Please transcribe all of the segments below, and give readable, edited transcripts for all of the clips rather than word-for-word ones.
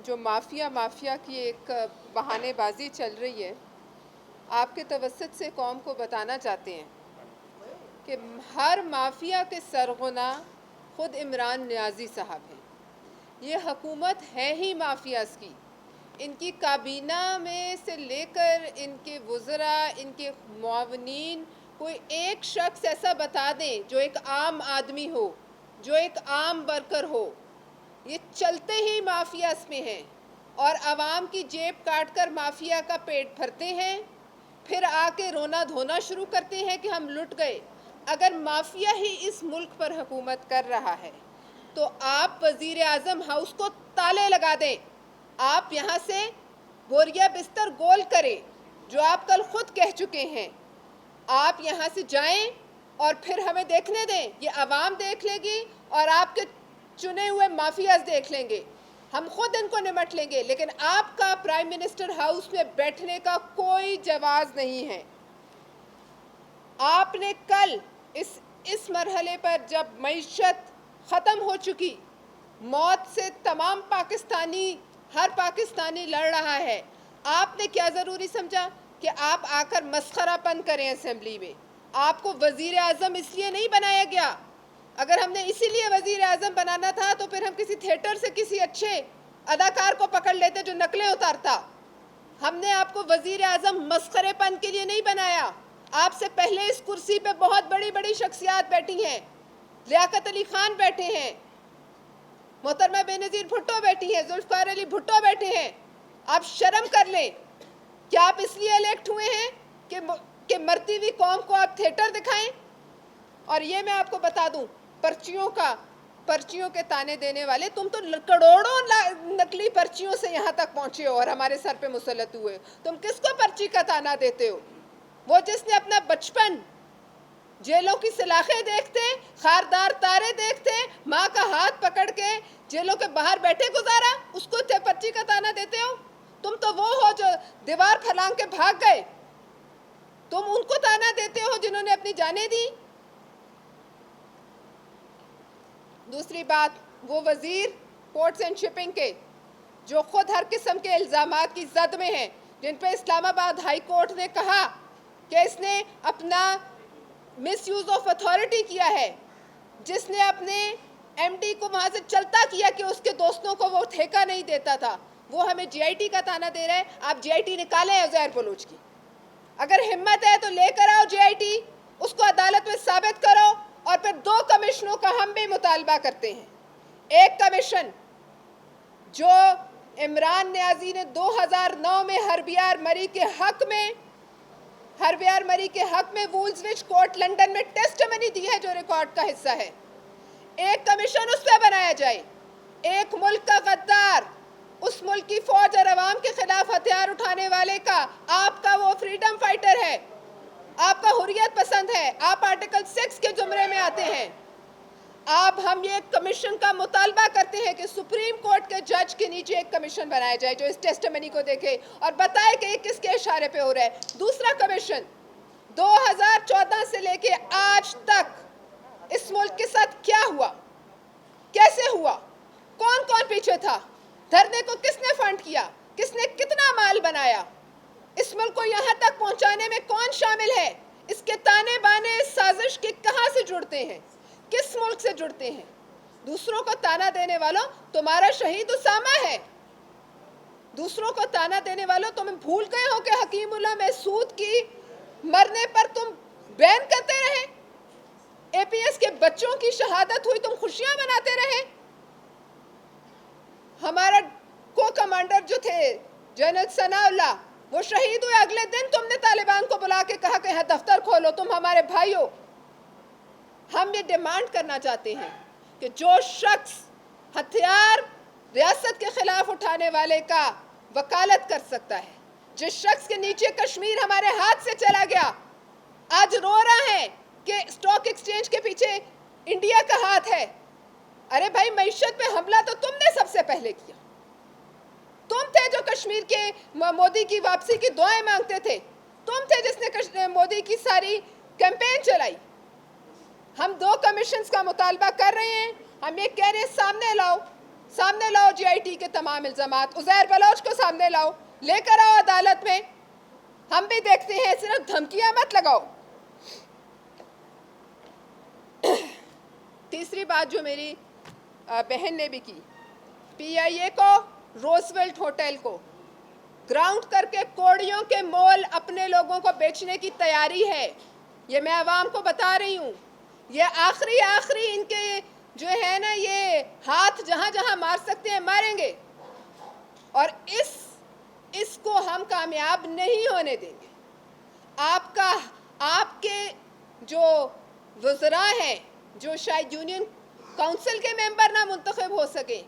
جو مافیا کی ایک بہانے بازی چل رہی ہے، آپ کے توسط سے قوم کو بتانا چاہتے ہیں کہ ہر مافیا کے سرغنہ خود عمران نیازی صاحب ہیں۔ یہ حکومت ہے ہی مافیاز کی۔ ان کی کابینہ میں سے لے کر ان کے وزراء، ان کے معاونین، کوئی ایک شخص ایسا بتا دیں جو ایک عام آدمی ہو، جو ایک عام ورکر ہو۔ یہ چلتے ہی مافیاز میں ہیں اور عوام کی جیب کاٹ کر مافیا کا پیٹ بھرتے ہیں، پھر آ کے رونا دھونا شروع کرتے ہیں کہ ہم لٹ گئے۔ اگر مافیا ہی اس ملک پر حکومت کر رہا ہے تو آپ وزیر اعظم ہاؤس کو تالے لگا دیں، آپ یہاں سے بوریا بستر گول کریں، جو آپ کل خود کہہ چکے ہیں۔ آپ یہاں سے جائیں اور پھر ہمیں دیکھنے دیں، یہ عوام دیکھ لے گی اور آپ کے چنے ہوئے مافیاز دیکھ لیں گے، ہم خود ان کو نمٹ لیں گے، لیکن آپ کا پرائم منسٹر ہاؤس میں بیٹھنے کا کوئی جواز نہیں ہے۔ آپ نے کل اس مرحلے پر جب معیشت ختم ہو چکی، موت سے تمام ہر پاکستانی لڑ رہا ہے، آپ نے کیا ضروری سمجھا کہ آپ آ کر مسخرہ پن کریں اسمبلی میں؟ آپ کو وزیر اعظم اس لیے نہیں بنایا گیا۔ اگر ہم نے اسی لیے وزیر اعظم بنانا تھا تو پھر ہم کسی تھیٹر سے کسی اچھے اداکار کو پکڑ لیتے جو نقلیں اتارتا۔ ہم نے آپ کو وزیر اعظم مسخرے پن کے لیے نہیں بنایا۔ آپ سے پہلے اس کرسی پہ بہت بڑی بڑی شخصیات بیٹھی ہیں، لیاقت علی خان بیٹھے ہیں، محترمہ بینظیر بھٹو بیٹھی ہیں، ذوالفقار علی بھٹو بیٹھے ہیں۔ آپ شرم کر لیں۔ کیا آپ اس لیے الیکٹ ہوئے ہیں کہ مرتی ہوئی قوم کو آپ تھیٹر دکھائیں؟ اور یہ میں آپ کو بتا دوں، پرچیوں کے تانے دینے والے، تم تو کروڑوں نقلی پرچیوں سے یہاں تک پہنچے ہو اور ہمارے سر پہ مسلط ہوئے۔ تم کس کو پرچی کا تانا دیتے ہو؟ وہ جس نے اپنا بچپن جیلوں کی سلاخیں دیکھتے، خاردار تارے دیکھتے، ماں کا ہاتھ پکڑ کے جیلوں کے باہر بیٹھے گزارا، اس کو پرچی کا تانا دیتے ہو؟ تم تو وہ ہو جو دیوار پھلانگ کے بھاگ گئے، تم ان کو تانا دیتے ہو جنہوں نے اپنی جانیں دی۔ دوسری بات، وہ وزیر پورٹس اینڈ شپنگ کے جو خود ہر قسم کے الزامات کی زد میں ہیں، جن پہ اسلام آباد ہائی کورٹ نے کہا کہ اس نے اپنا مس یوز آف اتھارٹی کیا ہے، جس نے اپنے ایم ڈی کو وہاں سے چلتا کیا کہ اس کے دوستوں کو وہ ٹھیکہ نہیں دیتا تھا، وہ ہمیں جی آئی ٹی کا تانا دے رہا ہے۔ آپ جی آئی ٹی نکالیں عزیر بلوچ کی، اگر ہمت ہے تو لے کر آؤ جی آئی ٹی، اس کو عدالت میں ثابت کرو، اور پھر 2 کمیشنوں کا ہم بھی مطالبہ کرتے ہیں۔ ایک کمیشن جو عمران نیازی نے 2009 میں ہربیار مری کے حق میں وولزوچ کورٹ لنڈن میں ٹیسٹمنی دی ہے، جو ریکارڈ کا حصہ ہے، ایک کمیشن اس پہ بنایا جائے۔ ایک ملک کا غدار، اس ملک کی فوج اور عوام کے خلاف ہتھیار اٹھانے والے کا، آپ کا وہ فریڈم فائٹر ہے، آپ کا حریت پسند ہے، آپ آرٹیکل 6 کے زمرے میں آتے ہیں۔ اب ہم یہ کمیشن کا مطالبہ کرتے ہیں کہ سپریم کورٹ کے جج کے نیچے ایک کمیشن بنایا جائے جو اس ٹیسٹمنی کو دیکھے اور بتائے کہ یہ کس کے اشارے پہ ہو رہا ہے۔ دوسرا کمیشن، 2014 سے لے کے آج تک اس ملک کے ساتھ کیا ہوا، کیسے ہوا، کون کون پیچھے تھا، دھرنے کو کس نے فنڈ کیا، کس نے کتنا مال بنایا، اس ملک کو یہاں تک پہنچانے میں کون شامل ہے، اس کے تانے بانے اس سازش کے کہاں سے جڑتے ہیں، کس ملک سے جڑتے ہیں۔ دوسروں کو تانا دینے والوں، تمہارا شہید اسامہ ہے۔ دوسروں کو تانا دینے والوں، تم بھول گئے ہو کہ حکیم اللہ محسود کی مرنے پر تم بین کرتے رہے، اے پی ایس کے بچوں کی شہادت ہوئی تم خوشیاں مناتے رہے۔ ہمارا کمانڈر جو تھے جنرل ثناء اللہ، وہ شہید ہوئے، اگلے دن تم نے طالبان کو بلا کے کہا کہ دفتر کھولو، تم ہمارے بھائی ہو۔ ہم یہ ڈیمانڈ کرنا چاہتے ہیں کہ جو شخص ہتھیار ریاست کے خلاف اٹھانے والے کا وکالت کر سکتا ہے، جس شخص کے نیچے کشمیر ہمارے ہاتھ سے چلا گیا، آج رو رہا ہے کہ اسٹاک ایکسچینج کے پیچھے انڈیا کا ہاتھ ہے۔ ارے بھائی، معیشت پہ حملہ تو تم نے سب سے پہلے کیا، تم تھے جو کشمیر کے مودی کی واپسی کی دعائیں مانگتے تھے، تم تھے جس نے مودی کی ساری کیمپین چلائی۔ ہم 2 کمیشنز کا مطالبہ کر رہے ہیں، ہم یہ کہہ رہے ہیں سامنے لاؤ سامنے لاؤ جی آئی ٹی کے تمام الزامات، عزیر بلوچ کو سامنے لاؤ، لے کر آؤ عدالت میں، ہم بھی دیکھتے ہیں، صرف دھمکیاں مت لگاؤ۔ تیسری بات جو میری بہن نے بھی کی، پی آئی اے کو، روزویلٹ ہوٹل کو گراؤنڈ کر کے کوڑیوں کے مول اپنے لوگوں کو بیچنے کی تیاری ہے۔ یہ میں عوام کو بتا رہی ہوں، یہ آخری ان کے جو ہے نا یہ ہاتھ جہاں جہاں مار سکتے ہیں ماریں گے، اور اس کو ہم کامیاب نہیں ہونے دیں گے۔ آپ کے جو وزراء ہیں جو شاید یونین کونسل کے ممبر نہ منتخب ہو سکیں،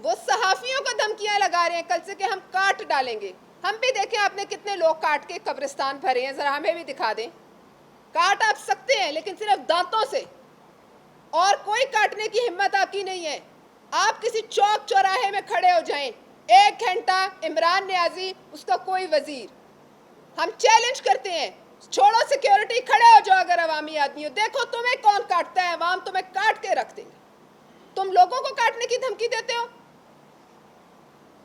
وہ صحافیوں کو دھمکیاں لگا رہے ہیں کل سے کہ ہم کاٹ ڈالیں گے۔ ہم بھی دیکھیں آپ نے کتنے لوگ کاٹ کے قبرستان بھرے ہیں، ذرا ہمیں بھی دکھا دیں۔ کاٹ آپ سکتے ہیں لیکن صرف دانتوں سے، اور کوئی کاٹنے کی ہمت آپ کی نہیں ہے۔ آپ کسی چوک چوراہے میں کھڑے ہو جائیں، 1 گھنٹہ عمران نیازی، اس کا کوئی وزیر، ہم چیلنج کرتے ہیں، چھوڑو سیکیورٹی، کھڑے ہو جاؤ اگر عوامی آدمی ہو، دیکھو تمہیں کون کاٹتا ہے، عوام تمہیں کاٹ کے رکھ دیں گے۔ تم لوگوں کو کاٹنے کی دھمکی دیتے ہو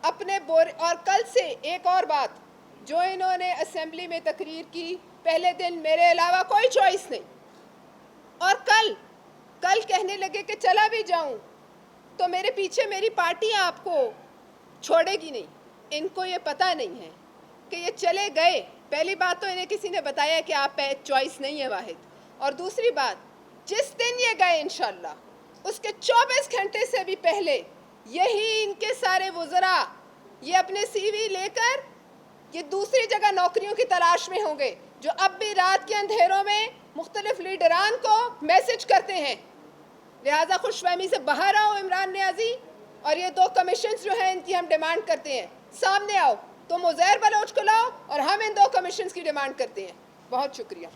اپنے اور کل سے ایک اور بات، جو انہوں نے اسمبلی میں تقریر کی، پہلے دن میرے علاوہ کوئی چوائس نہیں، اور کل کہنے لگے کہ چلا بھی جاؤں تو میرے پیچھے میری پارٹی آپ کو چھوڑے گی نہیں۔ ان کو یہ پتہ نہیں ہے کہ یہ چلے گئے، پہلی بات تو انہیں کسی نے بتایا کہ آپ پہ چوائس نہیں ہے واحد، اور دوسری بات جس دن یہ گئے انشاءاللہ اس کے 24 گھنٹے سے بھی پہلے یہی ان کے سارے وزراء یہ اپنے سی وی لے کر یہ دوسری جگہ نوکریوں کی تلاش میں ہوں گے، جو اب بھی رات کے اندھیروں میں مختلف لیڈران کو میسج کرتے ہیں۔ لہٰذا خوش فہمی سے باہر آؤ عمران نیازی، اور یہ 2 کمیشنز جو ہیں ان کی ہم ڈیمانڈ کرتے ہیں، سامنے آؤ، تم عزیر بلوچ کو لاؤ اور ہم ان 2 کمیشنز کی ڈیمانڈ کرتے ہیں۔ بہت شکریہ۔